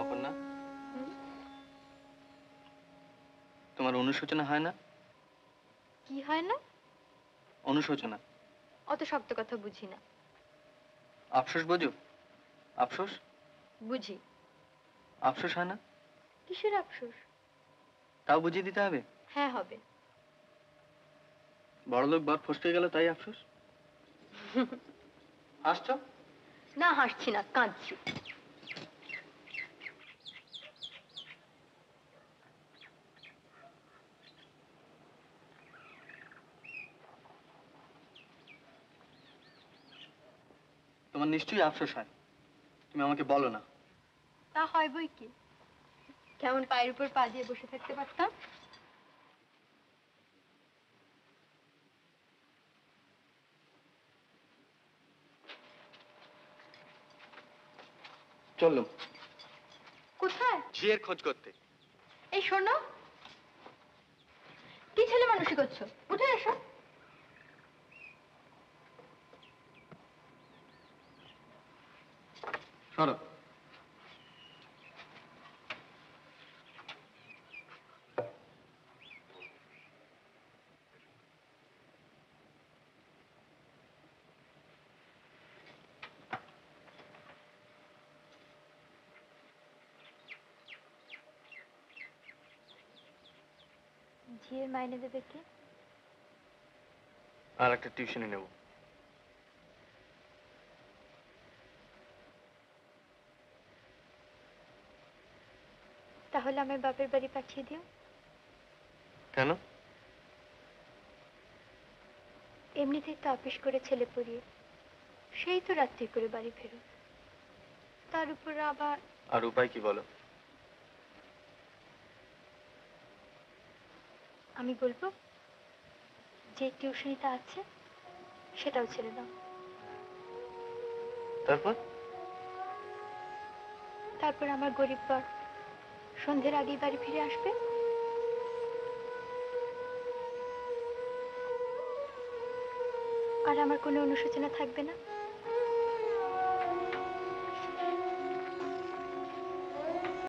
অপর্ণা, তোমার অনুশোচনা হয় না? কি হয় না? অনুশোচনা। অত শক্ত কথা বুঝি না। আফসোস বোঝো? আফসোস বুঝি। আফসোস হয় না? কিসের আফসোস? তাও বুঝিয়ে দিতে হবে? হ্যাঁ হবে। বড়লোক বাপ ফসকে গেল তাই আফসোস? হাসছো? না হাসছি না, কাঁদছি। তোমার নিশ্চয়ই আফসোস হয়, তুমি আমাকে বলো না। তা হয় বই কি, কেমন পায়ের উপর পা দিয়ে বসে থাকতে পারতাম। চললুম। কোথায়? ঝিয়ের খোঁজ করতে। এই শোনো, কি ছেলে মানুষই করছো, উঠে এসো। সরো। ঝিয়ের মাইনে দেবে কে? আর একটা টিউশনি নেব। তাহলে আমার বাপের বাড়ি পাঠিয়ে দিও। কেন? এমনিতেই তো অফিস করে ছেলে পড়িয়ে সেই তো রাত্রি করে বাড়ি ফেরো, তার উপর আবার। আর উপায় কি বলো? আমি বলবো যে টিউশনিটা আছে সেটাও ছেড়ে দাও। তারপর? তারপর আমার গরিব বর সন্ধ্যের আগেই বাড়ি ফিরে আসবে। আর আমার কোনো অনুশোচনা থাকবে না।